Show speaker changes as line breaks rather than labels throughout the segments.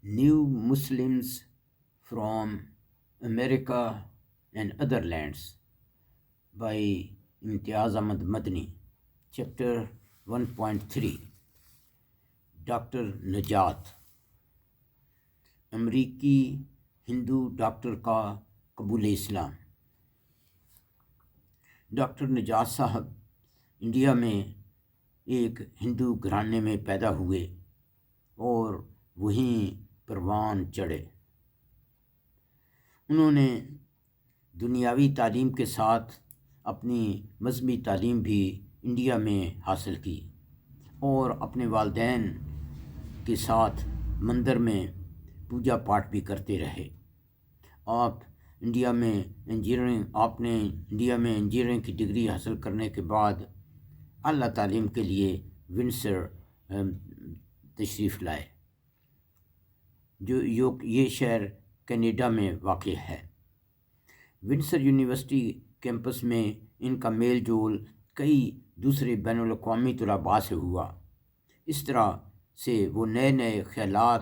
New Muslims from America and Other Lands by Imtiaz Ahmad Madni. Chapter 1.3 doctor نجات. امریکی ہندو doctor کا قبول اسلام. Doctor نجات صاحب انڈیا میں ایک ہندو گھرانے میں پیدا ہوئے اور وہیں پروان چڑھے. انہوں نے دنیاوی تعلیم کے ساتھ اپنی مذہبی تعلیم بھی انڈیا میں حاصل کی اور اپنے والدین کے ساتھ مندر میں پوجا پاٹ بھی کرتے رہے. آپ نے انڈیا میں انجینئرنگ کی ڈگری حاصل کرنے کے بعد اعلیٰ تعلیم کے لیے ونسر تشریف لائے، جو یہ شہر کینیڈا میں واقع ہے. ونسر یونیورسٹی کیمپس میں ان کا میل جول کئی دوسرے بین الاقوامی طلباء سے ہوا. اس طرح سے وہ نئے نئے خیالات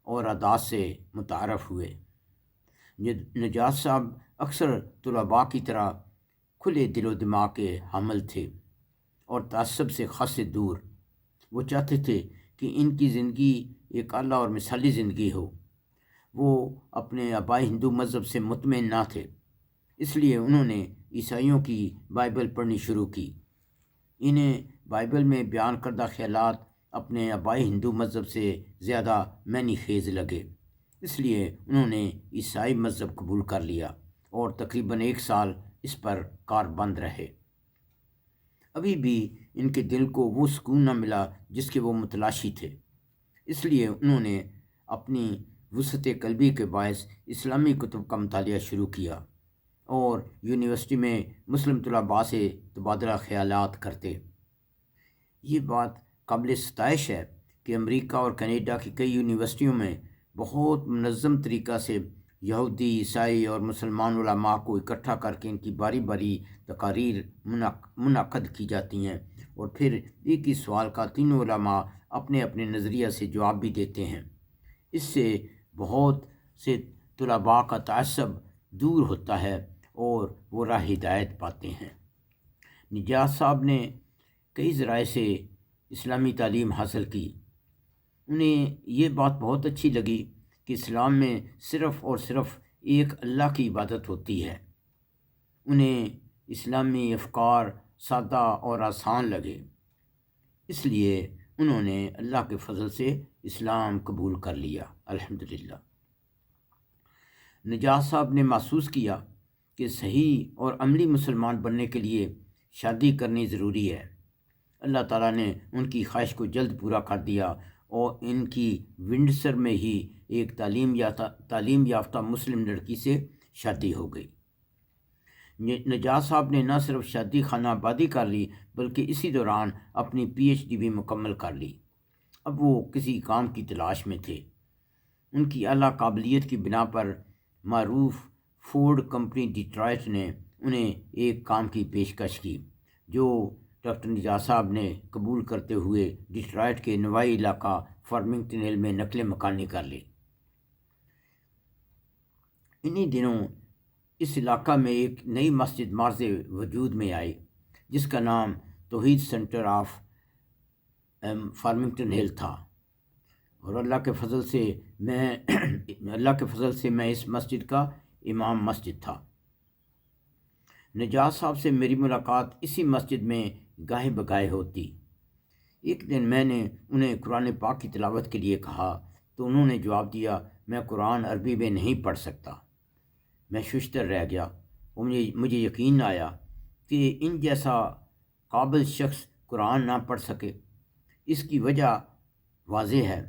اور عادات سے متعارف ہوئے. نجات صاحب اکثر طلباء کی طرح کھلے دل و دماغ کے حامل تھے اور تعصب سے خاصے دور. وہ چاہتے تھے کہ ان کی زندگی ایک اعلیٰ اور مثالی زندگی ہو. وہ اپنے آبائی ہندو مذہب سے مطمئن نہ تھے، اس لیے انہوں نے عیسائیوں کی بائبل پڑھنی شروع کی. انہیں بائبل میں بیان کردہ خیالات اپنے آبائی ہندو مذہب سے زیادہ معنی خیز لگے، اس لیے انہوں نے عیسائی مذہب قبول کر لیا اور تقریباً 1 سال اس پر کاربند رہے. ابھی بھی ان کے دل کو وہ سکون نہ ملا جس کے وہ متلاشی تھے، اس لیے انہوں نے اپنی وسعت قلبی کے باعث اسلامی کتب کا مطالعہ شروع کیا اور یونیورسٹی میں مسلم طلباء سے تبادلہ خیالات کرتے. یہ بات قابل ستائش ہے کہ امریکہ اور کینیڈا کی کئی یونیورسٹیوں میں بہت منظم طریقہ سے یہودی، عیسائی اور مسلمان علماء کو اکٹھا کر کے ان کی باری باری تقاریر منعقد کی جاتی ہیں اور پھر ایک ہی سوال کا تینوں علماء اپنے اپنے نظریہ سے جواب بھی دیتے ہیں. اس سے بہت سے طلباء کا تعصب دور ہوتا ہے اور وہ راہ ہدایت پاتے ہیں. نجات صاحب نے کئی ذرائع سے اسلامی تعلیم حاصل کی. انہیں یہ بات بہت اچھی لگی کہ اسلام میں صرف اور صرف ایک اللہ کی عبادت ہوتی ہے. انہیں اسلامی افکار سادہ اور آسان لگے، اس لیے انہوں نے اللہ کے فضل سے اسلام قبول کر لیا. الحمدللہ. نجات صاحب نے محسوس کیا کہ صحیح اور عملی مسلمان بننے کے لیے شادی کرنی ضروری ہے. اللہ تعالیٰ نے ان کی خواہش کو جلد پورا کر دیا اور ان کی ونڈسر میں ہی ایک تعلیم یافتہ مسلم لڑکی سے شادی ہو گئی. نجات صاحب نے نہ صرف شادی خانہ آبادی کر لی بلکہ اسی دوران اپنی PhD بھی مکمل کر لی. اب وہ کسی کام کی تلاش میں تھے. ان کی اعلیٰ قابلیت کی بنا پر معروف فورڈ کمپنی ڈیٹرائٹ نے انہیں ایک کام کی پیشکش کی جو ڈاکٹر نجات صاحب نے قبول کرتے ہوئے ڈیٹرائٹ کے نوائی علاقہ فارمنگٹن ہل میں نقل مکانی کر لی. انہی دنوں اس علاقہ میں ایک نئی مسجد مارز وجود میں آئی جس کا نام توحید سینٹر آف فارمنگٹن ہل تھا، اور اللہ کے فضل سے میں اس مسجد کا امام مسجد تھا. نجات صاحب سے میری ملاقات اسی مسجد میں گاہے بگاہے ہوتی. ایک دن میں نے انہیں قرآن پاک کی تلاوت کے لیے کہا تو انہوں نے جواب دیا، میں قرآن عربی میں نہیں پڑھ سکتا. میں ششدر رہ گیا اور مجھے یقین آیا کہ ان جیسا قابل شخص قرآن نہ پڑھ سکے. اس کی وجہ واضح ہے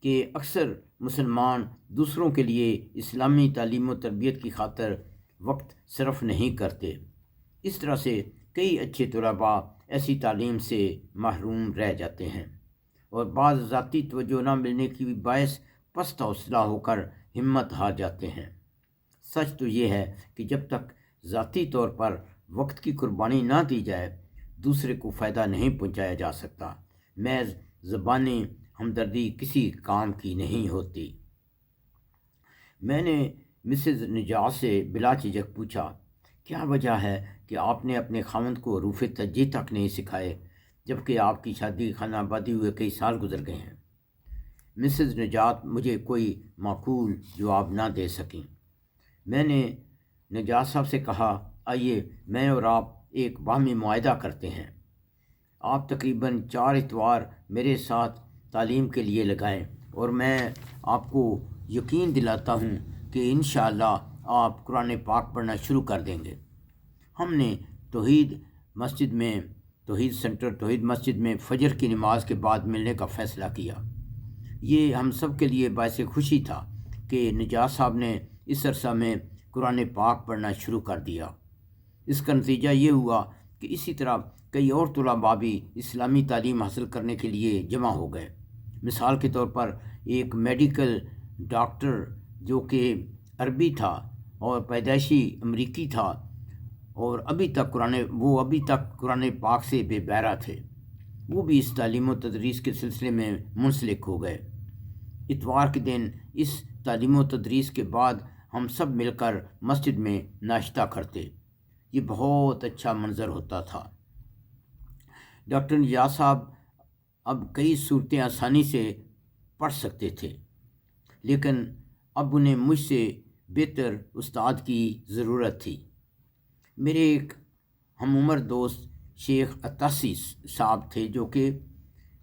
کہ اکثر مسلمان دوسروں کے لیے اسلامی تعلیم و تربیت کی خاطر وقت صرف نہیں کرتے. اس طرح سے کئی اچھے طلباء ایسی تعلیم سے محروم رہ جاتے ہیں اور بعض ذاتی توجہ نہ ملنے کی باعث پست حوصلہ ہو کر ہمت ہار جاتے ہیں. سچ تو یہ ہے کہ جب تک ذاتی طور پر وقت کی قربانی نہ دی جائے دوسرے کو فائدہ نہیں پہنچایا جا سکتا. محض زبانی ہمدردی کسی کام کی نہیں ہوتی. میں نے مسز نجات سے بلا جھجک پوچھا، کیا وجہ ہے کہ آپ نے اپنے خاوند کو حروف تہجی تک نہیں سکھائے، جبکہ آپ کی شادی خانہ آبادی ہوئے کئی سال گزر گئے ہیں؟ مسز نجات مجھے کوئی معقول جواب نہ دے سکیں۔ میں نے نجات صاحب سے کہا، آئیے میں اور آپ ایک باہمی معاہدہ کرتے ہیں۔ آپ تقریباً 4 اتوار میرے ساتھ تعلیم کے لیے لگائیں اور میں آپ کو یقین دلاتا ہوں کہ انشاءاللہ آپ قرآن پاک پڑھنا شروع کر دیں گے۔ ہم نے توحید مسجد میں فجر کی نماز کے بعد ملنے کا فیصلہ کیا۔ یہ ہم سب کے لیے باعث خوشی تھا کہ نجات صاحب نے اس عرصہ میں قرآن پاک پڑھنا شروع کر دیا۔ اس کا نتیجہ یہ ہوا کہ اسی طرح کئی اور طلباء بھی اسلامی تعلیم حاصل کرنے کے لیے جمع ہو گئے۔ مثال کے طور پر ایک میڈیکل ڈاکٹر جو کہ عربی تھا اور پیدائشی امریکی تھا اور ابھی تک قرآن پاک سے بے بہرہ تھے، وہ بھی اس تعلیم و تدریس کے سلسلے میں منسلک ہو گئے۔ اتوار کے دن اس تعلیم و تدریس کے بعد ہم سب مل کر مسجد میں ناشتہ کرتے۔ یہ بہت اچھا منظر ہوتا تھا۔ ڈاکٹر نجات صاحب اب کئی صورتیں آسانی سے پڑھ سکتے تھے، لیکن اب انہیں مجھ سے بہتر استاد کی ضرورت تھی۔ میرے ایک ہم عمر دوست شیخ عطاسی صاحب تھے جو کہ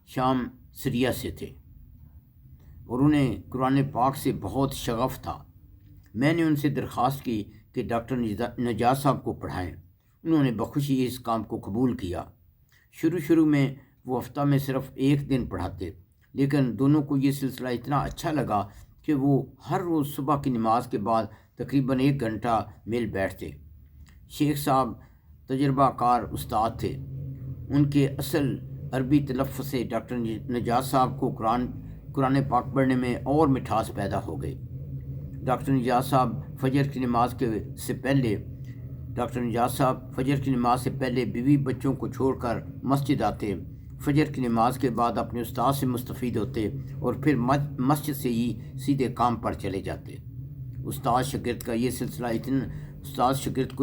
شام سیریا سے تھے اور انہیں قرآن پاک سے بہت شغف تھا۔ میں نے ان سے درخواست کی کہ ڈاکٹر نجات صاحب کو پڑھائیں۔ انہوں نے بخوشی اس کام کو قبول کیا۔ شروع میں وہ ہفتہ میں صرف 1 دن پڑھاتے، لیکن دونوں کو یہ سلسلہ اتنا اچھا لگا کہ وہ ہر روز صبح کی نماز کے بعد تقریباً 1 گھنٹہ مل بیٹھتے۔ شیخ صاحب تجربہ کار استاد تھے۔ ان کے اصل عربی تلفظ سے ڈاکٹر نجات صاحب کو قرآن پاک پڑھنے میں اور مٹھاس پیدا ہو گئی۔ ڈاکٹر نجات صاحب فجر کی نماز سے پہلے بیوی بچوں کو چھوڑ کر مسجد آتے، فجر کی نماز کے بعد اپنے استاد سے مستفید ہوتے اور پھر مسجد سے ہی سیدھے کام پر چلے جاتے۔ استاد شاگرد کو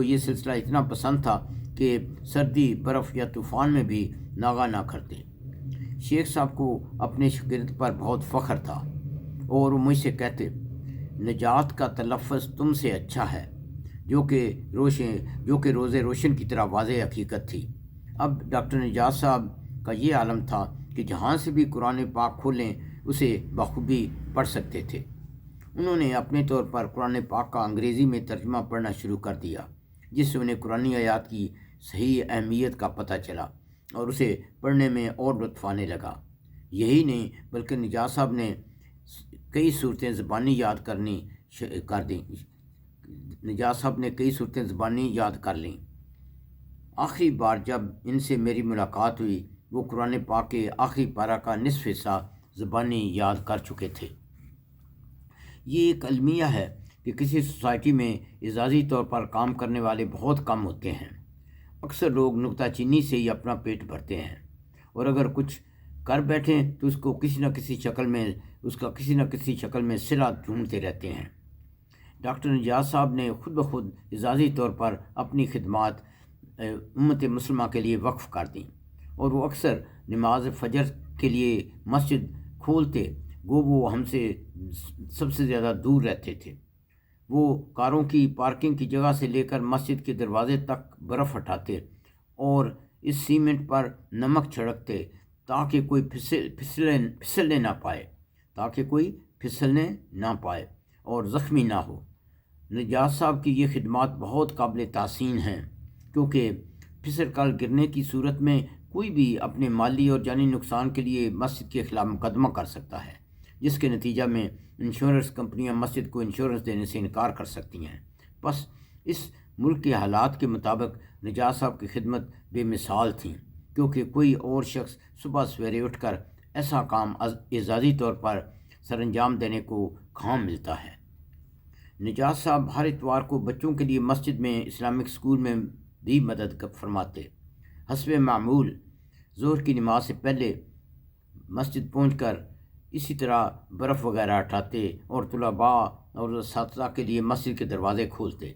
یہ سلسلہ اتنا پسند تھا کہ سردی، برف یا طوفان میں بھی ناغہ نہ کرتے۔ شیخ صاحب کو اپنے شاگرد پر بہت فخر تھا اور وہ مجھ سے کہتے، نجات کا تلفظ تم سے اچھا ہے، جو کہ روز روشن کی طرح واضح حقیقت تھی۔ اب ڈاکٹر نجات صاحب کا یہ عالم تھا کہ جہاں سے بھی قرآن پاک کھولیں اسے بخوبی پڑھ سکتے تھے۔ انہوں نے اپنے طور پر قرآن پاک کا انگریزی میں ترجمہ پڑھنا شروع کر دیا، جس سے انہیں قرآن آیات کی صحیح اہمیت کا پتہ چلا اور اسے پڑھنے میں اور لطف آنے لگا۔ یہی نہیں بلکہ نجات صاحب نے کئی صورتیں زبانی یاد کر لیں۔ آخری بار جب ان سے میری ملاقات ہوئی، وہ قرآن پاک کے آخری پارہ کا نصف حصہ زبانی یاد کر چکے تھے۔ یہ ایک المیہ ہے کہ کسی سوسائٹی میں اعزازی طور پر کام کرنے والے بہت کم ہوتے ہیں۔ اکثر لوگ نکتہ چینی سے ہی اپنا پیٹ بھرتے ہیں، اور اگر کچھ کر بیٹھیں تو اس کا کسی نہ کسی شکل میں صلہ ڈھونڈتے رہتے ہیں۔ ڈاکٹر نجات صاحب نے خود بخود اعزازی طور پر اپنی خدمات امت مسلمہ کے لیے وقف کر دیں، اور وہ اکثر نماز فجر کے لیے مسجد کھولتے، وہ ہم سے سب سے زیادہ دور رہتے تھے۔ وہ کاروں کی پارکنگ کی جگہ سے لے کر مسجد کے دروازے تک برف ہٹاتے اور اس سیمنٹ پر نمک چھڑکتے تاکہ کوئی پھسلنے نہ پائے اور زخمی نہ ہو۔ نجات صاحب کی یہ خدمات بہت قابل تحسین ہیں، کیونکہ پھسل کر گرنے کی صورت میں کوئی بھی اپنے مالی اور جانی نقصان کے لیے مسجد کے خلاف مقدمہ کر سکتا ہے، جس کے نتیجہ میں انشورنس کمپنیاں مسجد کو انشورنس دینے سے انکار کر سکتی ہیں۔ بس اس ملک کے حالات کے مطابق نجات صاحب کی خدمت بے مثال تھیں، کیونکہ کوئی اور شخص صبح سویرے اٹھ کر ایسا کام اعزازی طور پر سر انجام دینے کو کہاں ملتا ہے۔ نجات صاحب ہر اتوار کو بچوں کے لیے مسجد میں اسلامک اسکول میں بھی مدد فرماتے۔ حسب معمول ظہر کی نماز سے پہلے مسجد پہنچ کر اسی طرح برف وغیرہ ہٹاتے اور طلباء اور اساتذہ کے لیے مسجد کے دروازے کھولتے۔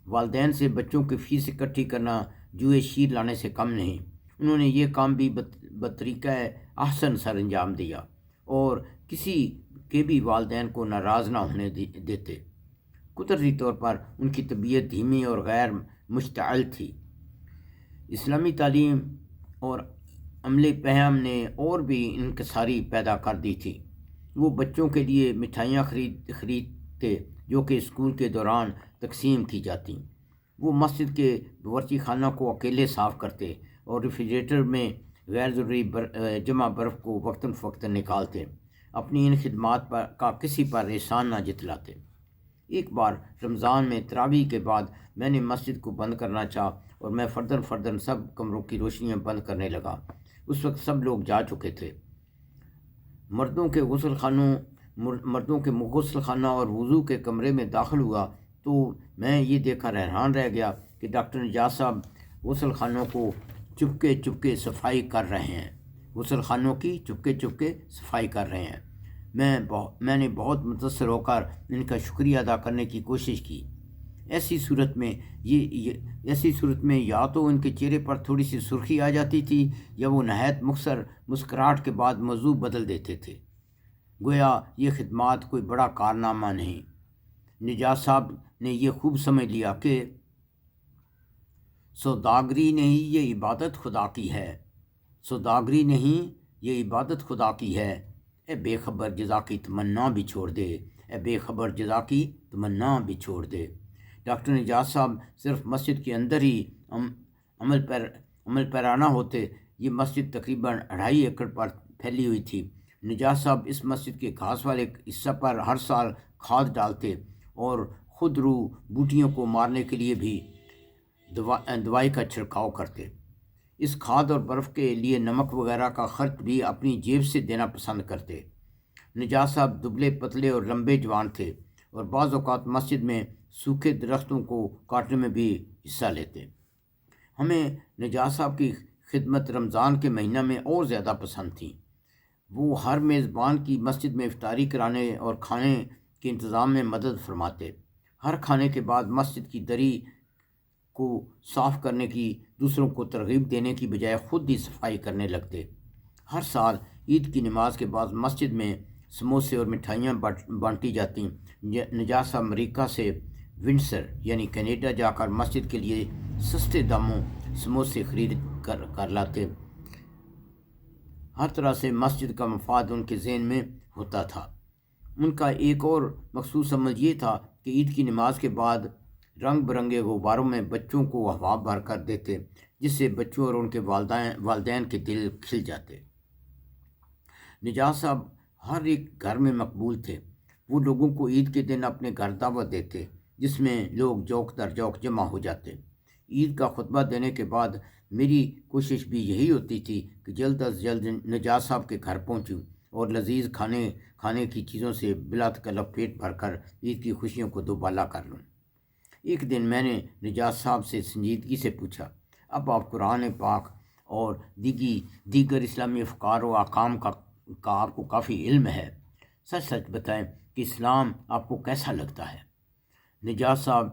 والدین سے بچوں کی فیس اکٹھی کرنا جوئے شیر لانے سے کم نہیں۔ انہوں نے یہ کام بھی بطریقہ احسن سر انجام دیا اور کسی کے بھی والدین کو ناراض نہ ہونے دیتے۔ قدرتی طور پر ان کی طبیعت دھیمی اور غیر مشتعل تھی۔ اسلامی تعلیم اور عمل پیام نے اور بھی انکساری پیدا کر دی تھی۔ وہ بچوں کے لیے مٹھائیاں خریدتے جو کہ اسکول کے دوران تقسیم کی جاتی۔ وہ مسجد کے باورچی خانہ کو اکیلے صاف کرتے اور ریفریجریٹر میں غیر ضروری جمع برف کو وقتاً فوقتاً نکالتے۔ اپنی ان خدمات کا کسی پر احسان نہ جتلاتے۔ ایک بار رمضان میں تراویح کے بعد میں نے مسجد کو بند کرنا چاہا اور میں فرداً سب کمروں کی روشنیاں بند کرنے لگا۔ اس وقت سب لوگ جا چکے تھے۔ مردوں کے غسل خانہ اور وضو کے کمرے میں داخل ہوا تو میں یہ دیکھ کر حیران رہ گیا کہ ڈاکٹر نجات صاحب غسل خانوں کو چپکے صفائی کر رہے ہیں۔ غسل خانوں کی چپکے صفائی کر رہے ہیں۔ میں نے بہت متاثر ہو کر ان کا شکریہ ادا کرنے کی کوشش کی۔ ایسی صورت میں یا تو ان کے چہرے پر تھوڑی سی سرخی آ جاتی تھی یا وہ نہایت مختصر مسکراہٹ کے بعد موضوع بدل دیتے تھے، گویا یہ خدمات کوئی بڑا کارنامہ نہیں۔ نجات صاحب نے یہ خوب سمجھ لیا کہ سوداگری نہیں یہ عبادت خدا کی ہے، سوداگری نہیں یہ عبادت خدا کی ہے۔ اے بے خبر جزا کی تمنا بھی چھوڑ دے، اے بے خبر جزا کی تمنا بھی چھوڑ دے۔ ڈاکٹر نجات صاحب صرف مسجد کے اندر ہی عمل پیرانہ ہوتے۔ یہ مسجد تقریباً 2.5 ایکڑ پر پھیلی ہوئی تھی۔ نجات صاحب اس مسجد کے گھاس والے حصہ پر ہر سال کھاد ڈالتے اور خود رو بوٹیوں کو مارنے کے لیے بھی دوائی کا چھڑکاؤ کرتے۔ اس کھاد اور برف کے لیے نمک وغیرہ کا خرچ بھی اپنی جیب سے دینا پسند کرتے۔ نجات صاحب دبلے پتلے اور لمبے جوان تھے اور بعض اوقات مسجد میں سوکھے درختوں کو کاٹنے میں بھی حصہ لیتے۔ ہمیں نجات صاحب کی خدمت رمضان کے مہینہ میں اور زیادہ پسند تھی۔ وہ ہر میزبان کی مسجد میں افطاری کرانے اور کھانے کے انتظام میں مدد فرماتے۔ ہر کھانے کے بعد مسجد کی دری کو صاف کرنے کی دوسروں کو ترغیب دینے کی بجائے خود ہی صفائی کرنے لگتے۔ ہر سال عید کی نماز کے بعد مسجد میں سموسے اور مٹھائیاں بانٹی جاتی۔ نجات صاحب امریکہ سے ونڈسر یعنی کینیڈا جا کر مسجد کے لیے سستے داموں سموسے خرید کر لاتے۔ ہر طرح سے مسجد کا مفاد ان کے ذہن میں ہوتا تھا۔ ان کا ایک اور مخصوص عمل یہ تھا کہ عید کی نماز کے بعد رنگ برنگے غباروں میں بچوں کو ہوا بھر کر دیتے، جس سے بچوں اور ان کے والدین کے دل کھل جاتے۔ نجات صاحب ہر ایک گھر میں مقبول تھے۔ وہ لوگوں کو عید کے دن اپنے گھر دعوت دیتے، جس میں لوگ جوک در جوک جمع ہو جاتے۔ عید کا خطبہ دینے کے بعد میری کوشش بھی یہی ہوتی تھی کہ جلد از جلد نجات صاحب کے گھر پہنچوں اور لذیذ کھانے کی چیزوں سے بلا تکلف پیٹ بھر کر عید کی خوشیوں کو دوبالا کر لوں۔ ایک دن میں نے نجات صاحب سے سنجیدگی سے پوچھا، اب آپ قرآن پاک اور دیگر اسلامی افکار و احکام کا آپ کو کافی علم ہے، سچ بتائیں کہ اسلام آپ کو کیسا لگتا ہے؟ نجات صاحب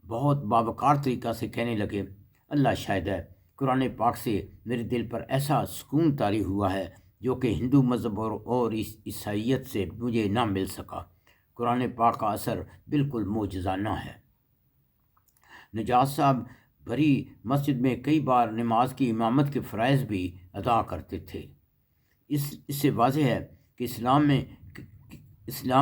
بہت باوقار طریقہ سے کہنے لگے، اللہ شاہد ہے، قرآن پاک سے میرے دل پر ایسا سکون طاری ہوا ہے جو کہ ہندو مذہب اور عیسائیت سے مجھے نہ مل سکا۔ قرآن پاک کا اثر بالکل معجزانہ ہے۔ نجات صاحب بھری مسجد میں کئی بار نماز کی امامت کے فرائض بھی ادا کرتے تھے۔ اس سے واضح ہے کہ اسلام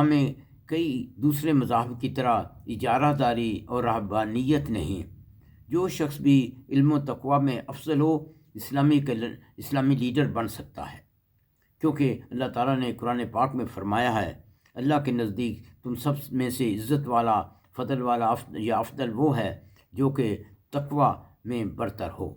میں کئی دوسرے مذاہب کی طرح اجارہ داری اور رہبانیت نہیں۔ جو شخص بھی علم و تقوی میں افضل ہو اسلامی لیڈر بن سکتا ہے، کیونکہ اللہ تعالیٰ نے قرآن پاک میں فرمایا ہے، اللہ کے نزدیک تم سب میں سے عزت والا، فضل والا یا افضل وہ ہے جو کہ تقوی میں برتر ہو۔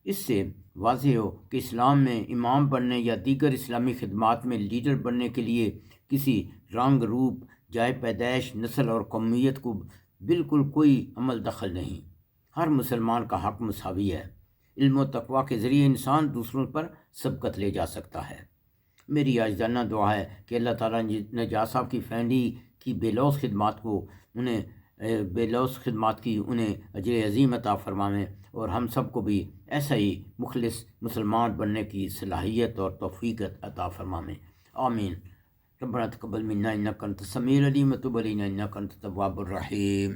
اس سے واضح ہو کہ اسلام میں امام بننے یا دیگر اسلامی خدمات میں لیڈر بننے کے لیے کسی رنگ، روپ، جائے پیدائش، نسل اور قومیت کو بالکل کوئی عمل دخل نہیں۔ ہر مسلمان کا حق مساوی ہے۔ علم و تقوی کے ذریعے انسان دوسروں پر سبقت لے جا سکتا ہے۔ میری عاجزانہ دعا ہے کہ اللہ تعالیٰ نجات صاحب کی فیملی کی بے لوث خدمات کو انہیں بے لوث خدمات کی انہیں اجر عظیم عطا فرمائیں، اور ہم سب کو بھی ایسا ہی مخلص مسلمان بننے کی صلاحیت اور توفیق عطا فرمائیں، آمین۔ ربنا تقبل منا انک انت السمیع العلیم وتب علینا انک انت التواب الرحیم۔